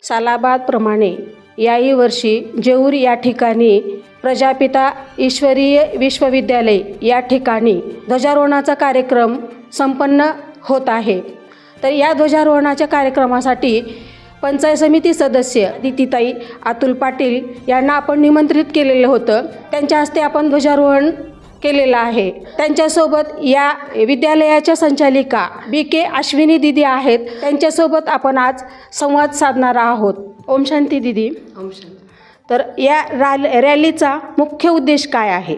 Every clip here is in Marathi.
सालाबादप्रमाणे याही वर्षी जेऊर या ठिकाणी प्रजापिता ईश्वरीय विश्वविद्यालय या ठिकाणी ध्वजारोहणाचा कार्यक्रम संपन्न होत आहे। तर या ध्वजारोहणाच्या कार्यक्रमासाठी पंचायत समिती सदस्य अदितीताई अतुल पाटील यांना आपण निमंत्रित केलेलं होतं। त्यांच्या हस्ते आपण ध्वजारोहण केलेलं आहे। त्यांच्यासोबत या विद्यालयाच्या संचालिका BK अश्विनी दिदी आहेत। त्यांच्यासोबत आपण आज संवाद साधणार आहोत। ओम शांती दिदी। ओम शांती। तर या रॅलीचा मुख्य उद्देश काय आहे?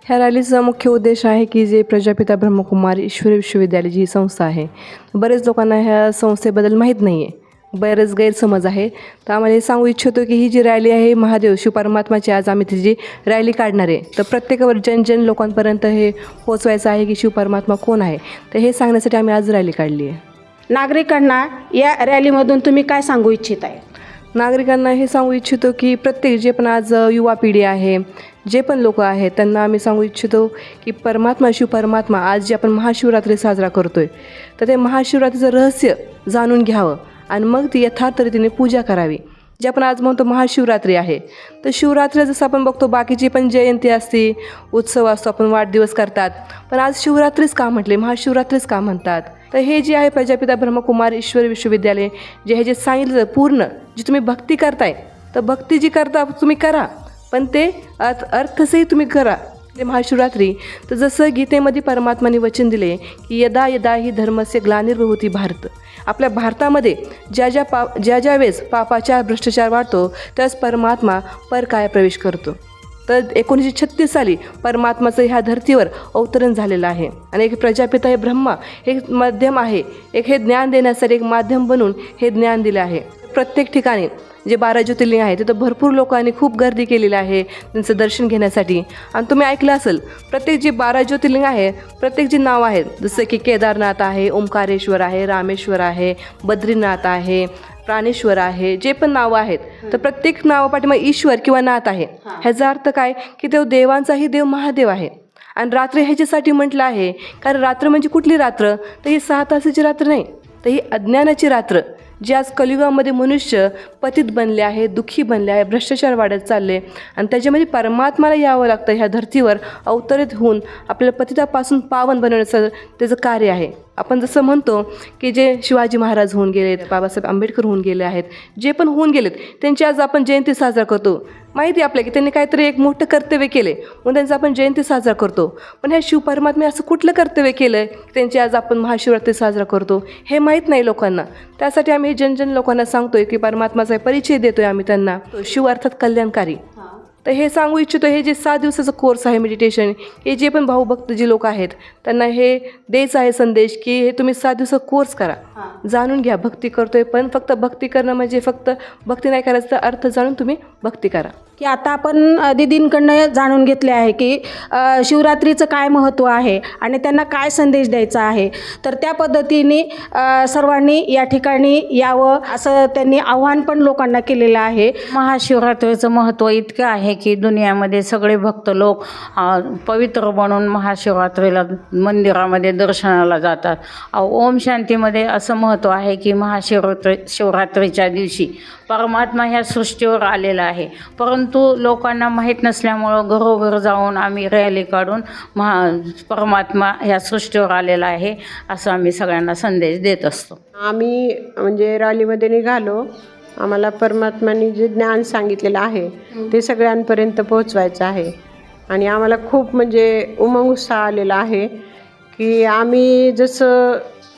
ह्या रॅलीचा मुख्य उद्देश आहे की जे प्रजापिता ब्रह्मकुमारी ईश्वरी विश्वविद्यालय जी संस्था आहे, बरेच लोकांना ह्या संस्थेबद्दल माहीत नाही आहे, बरेच गैरसमज आहे। तर आम्हाला हे सांगू इच्छितो की ही जी रॅली आहे महादेव शिवपरमात्माची आज आम्ही तिची रॅली काढणार आहे। तर प्रत्येकावर जन लोकांपर्यंत हे पोचवायचं आहे की शिवपरमात्मा कोण आहे, तर हे सांगण्यासाठी आम्ही आज रॅली काढली आहे। नागरिकांना या रॅलीमधून तुम्ही काय सांगू इच्छित आहे? नागरिकांना हे सांगू इच्छितो की प्रत्येक जे पण आज युवा पिढी आहे, जे पण लोक आहेत, त्यांना आम्ही सांगू इच्छितो की परमात्मा शिवपरमात्मा आज जे आपण महाशिवरात्री साजरा करतो आहे, तर ते महाशिवरात्रीचं रहस्य जाणून घ्यावं आणि मग ती यथार्थ रीतीने पूजा करावी। जे आपण आज म्हणतो महाशिवरात्री आहे, तर शिवरात्री जसं आपण बघतो बाकीची पण जयंती असते, उत्सव असतो, आपण वाढदिवस करतात, पण आज शिवरात्रीच का म्हटले, महाशिवरात्रीच का म्हणतात? तर हे जे आहे प्रजापिता ब्रह्मकुमारी ईश्वरी विश्वविद्यालय जे हे जे सांगितलं पूर्ण जी तुम्ही भक्ती करताय, तर भक्ती जी करता तुम्ही करा, पण ते अर्थसही तुम्ही करा ते महाशिवरात्री। तर जसं गीतेमध्ये परमात्माने वचन दिले की यदा यदा ही धर्मस्य ग्लानिर्भवति भारत, आपल्या भारतामध्ये ज्या वेळेस पापाचा भ्रष्टाचार वाढतो त्यावेळेस परमात्मा परकाया प्रवेश करतो। तर 1936 साली परमात्माचं ह्या धर्तीवर अवतरण झालेलं आहे आणि एक प्रजापिता हे ब्रह्मा हे माध्यम आहे, एक हे ज्ञान देण्यासाठी एक माध्यम बनून हे ज्ञान दिलं आहे। प्रत्येक ठिकाणी जे 12 ज्योतिर्लिंग आहे तिथं भरपूर लोकांनी खूप गर्दी केलेली आहे त्यांचं दर्शन घेण्यासाठी। आणि तुम्ही ऐकलं असेल प्रत्येक जे 12 ज्योतिर्लिंग आहे, प्रत्येक जे नाव आहे, जसं की केदारनाथ आहे, ओंकारेश्वर आहे, रामेश्वर आहे, बद्रीनाथ आहे, प्राणेश्वर आहे, जे पण नावं आहेत, तर प्रत्येक नावापाठीमागे ईश्वर किंवा नाथ आहे। ह्याचा अर्थ काय की तो देवांचाही देव महादेव आहे। आणि रात्र ह्याच्यासाठी म्हटलं आहे कारण रात्र म्हणजे कुठली रात्र, तर ही 6 तासाची रात्र नाही, तर ही अज्ञानाची रात्र, जे आज कलियुगामध्ये मनुष्य पतित बनले आहे, दुःखी बनले आहे, भ्रष्टाचार वाढत चालले आणि त्याच्यामध्ये परमात्माला यावं लागतं, ह्या धर्तीवर अवतरित होऊन आपल्याला पतितापासून पावन बनवण्याचं त्याचं कार्य आहे। आपण जसं म्हणतो की जे शिवाजी महाराज होऊन गेलेत, बाबासाहेब आंबेडकर होऊन गेले आहेत, जे पण होऊन गेलेत त्यांची आज आपण जयंती साजरा करतो। माहिती आहे आपल्या की त्यांनी काहीतरी एक मोठं कर्तव्य केले म्हणून त्यांचं आपण जयंती साजरा करतो, पण ह्या शिवपरमात्म्याने असं कुठलं कर्तव्य केलं आहे की त्यांची आज आपण महाशिवरात्री साजरा करतो, हे माहीत नाही लोकांना। त्यासाठी आम्ही जन लोकांना सांगतोय की परमात्माचा परिचय देतोय आम्ही त्यांना, शिव अर्थात कल्याणकारी। तर हे सांगू इच्छितो हे जे 7 दिवसाचा कोर्स आहे मेडिटेशन, हे जे पण भाऊभक्त जे लोक आहेत त्यांना हे द्यायचं आहे संदेश की हे तुम्ही 7 दिवसाचा कोर्स करा, जाणून घ्या भक्ती करतोय, पण फक्त भक्ती करणं म्हणजे फक्त भक्ती नाही करायचं, तर अर्थ जाणून तुम्ही भक्ती करा। की आता आपण दीदींकडनं जाणून घेतले आहे की शिवरात्रीचं काय महत्त्व आहे आणि त्यांना काय संदेश द्यायचा आहे। तर त्या पद्धतीने सर्वांनी या ठिकाणी यावं असं त्यांनी आव्हान पण लोकांना केलेलं आहे। महाशिवरात्रीचं महत्त्व इतकं आहे की दुनियामध्ये सगळे भक्त लोक पवित्र बनून महाशिवरात्रीला मंदिरामध्ये दर्शनाला जातात। ओम शांतीमध्ये असं महत्त्व आहे की शिवरात्रीच्या दिवशी परमात्मा ह्या सृष्टीवर आलेला आहे, परंतु लोकांना माहीत नसल्यामुळं घरोघर जाऊन आम्ही रॅली काढून परमात्मा ह्या सृष्टीवर आलेला आहे असं आम्ही सगळ्यांना संदेश देत असतो। आम्ही म्हणजे रॅलीमध्ये निघालो, आम्हाला परमात्म्याने जे ज्ञान सांगितलेलं आहे ते सगळ्यांपर्यंत पोहोचवायचं आहे आणि आम्हाला खूप म्हणजे उमंग उत्साह आलेला आहे की आम्ही जसं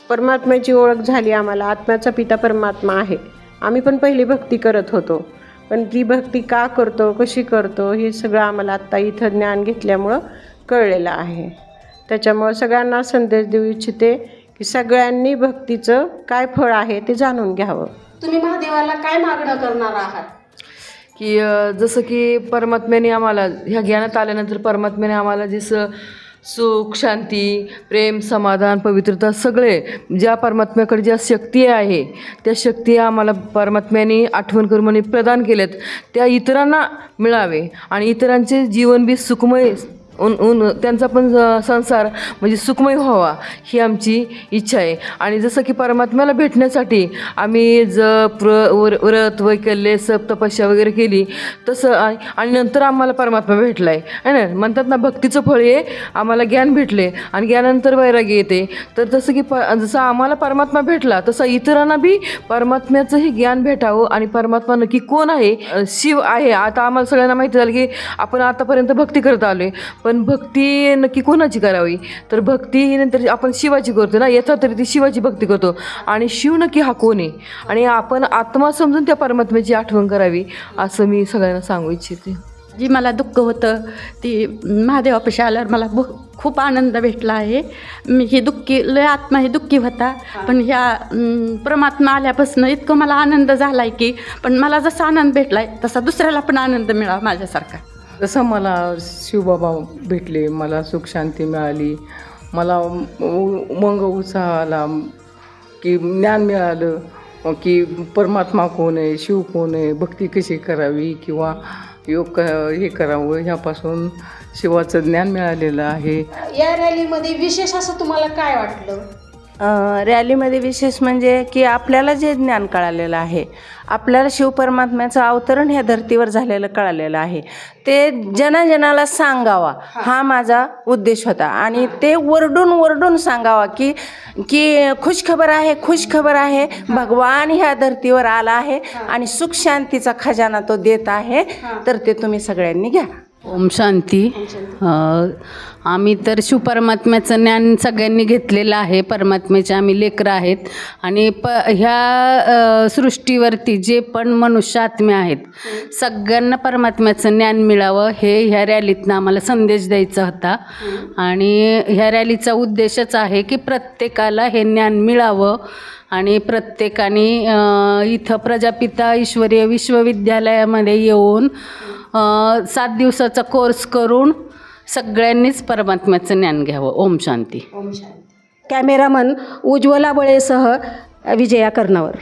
परमात्म्याची ओळख झाली, आम्हाला आत्म्याचा पिता परमात्मा आहे। आम्ही पण पहिली भक्ती करत होतो, पण ती भक्ती का करतो, कशी करतो, हे सगळं आम्हाला आत्ता इथं ज्ञान घेतल्यामुळं कळलेलं आहे। त्याच्यामुळं सगळ्यांना संदेश देऊ इच्छिते की सगळ्यांनी भक्तीचं काय फळ आहे ते जाणून घ्यावं। तुम्ही महादेवाला काय मागणं करणार आहात? की जसं की परमात्म्याने आम्हाला ह्या ज्ञानात आल्यानंतर परमात्म्याने आम्हाला जसं सुख, शांती, प्रेम, समाधान, पवित्रता सगळे ज्या परमात्म्याकडे ज्या शक्ती आहे त्या शक्ती आम्हाला परमात्म्याने आठवण करून म्हणे प्रदान केल्यात, त्या इतरांना मिळावे आणि इतरांचे जीवन बी सुखमय त्यांचा पण संसार म्हणजे सुखमय व्हावा ही आमची इच्छा आहे. आणि जसं की परमात्म्याला भेटण्यासाठी आम्ही जप व्रत वैकल्य सप तपस्या वगैरे केली तसं आणि नंतर आम्हाला परमात्मा भेटला आहे ना. म्हणतात ना भक्तीचं फळ हे आम्हाला ज्ञान भेटले आणि ज्ञानानंतर वैराग्य येते. तर तसं की जसं आम्हाला परमात्मा भेटला तसं इतरांना बी परमात्म्याचंही ज्ञान भेटावं. आणि परमात्मा नक्की कोण आहे, शिव आहे. आता आम्हाला सगळ्यांना माहिती झालं की आपण आतापर्यंत भक्ती करत आलो आहे, पण भक्ती नक्की कोणाची करावी, तर भक्ती ही नंतर आपण शिवाची करतो ना. येथा तरी ती शिवाची भक्ती करतो आणि शिव नक्की हा कोण आहे आणि आपण आत्मा समजून त्या परमात्म्याची आठवण करावी असं मी सगळ्यांना सांगू इच्छिते. जी मला दुःख होतं ती महादेवापाशी आल्यावर मला खूप आनंद भेटला आहे. मी ही दुःखी लय आत्मा ही दुःखी होता, पण ह्या परमात्मा आल्यापासून इतकं मला आनंद झाला आहे की पण मला जसा आनंद भेटला आहे तसा दुसऱ्याला पण आनंद मिळावा माझ्यासारखा. जसं मला शिवबाबा भेटले, मला सुख शांती मिळाली, मला उमंग उत्साह आला की ज्ञान मिळालं की परमात्मा कोण आहे, शिव कोण आहे, भक्ती कशी करावी किंवा योग हे करावं, ह्यापासून शिवाचं ज्ञान मिळालेलं आहे. या रॅलीमध्ये विशेष असं तुम्हाला काय वाटलं? रॅलीमध्ये विशेष म्हणजे की आपल्याला जे ज्ञान कळालेलं आहे, आपल्याला शिवपरमात्म्याचं अवतरण ह्या धर्तीवर झालेलं कळालेलं आहे, ते जनाजनाला सांगावा हा माझा उद्देश होता. आणि ते वरडून सांगावा की खुशखबर आहे, खुशखबर आहे, भगवान ह्या धर्तीवर आला आहे आणि सुख शांतीचा खजाना तो देत आहे, तर ते तुम्ही सगळ्यांनी घ्या. ओम शांती. आम्ही तर शिवपरमात्म्याचं ज्ञान सगळ्यांनी घेतलेलं आहे. परमात्म्याचे आम्ही लेकरं आहेत आणि ह्या सृष्टीवरती जे पण मनुष्य आत्मे आहेत सगळ्यांना परमात्म्याचं ज्ञान मिळावं हे ह्या रॅलीतनं आम्हाला संदेश द्यायचा होता. आणि ह्या रॅलीचा उद्देशच आहे की प्रत्येकाला हे ज्ञान मिळावं आणि प्रत्येकाने इथं प्रजापिता ईश्वरीय विश्वविद्यालयामध्ये येऊन 7 दिवसाचा कोर्स करून सगळ्यांनीच परमात्म्याचं ज्ञान घ्यावं. ओम शांती. कॅमेरामन उज्ज्वला बळेसह विजया कर्णावर.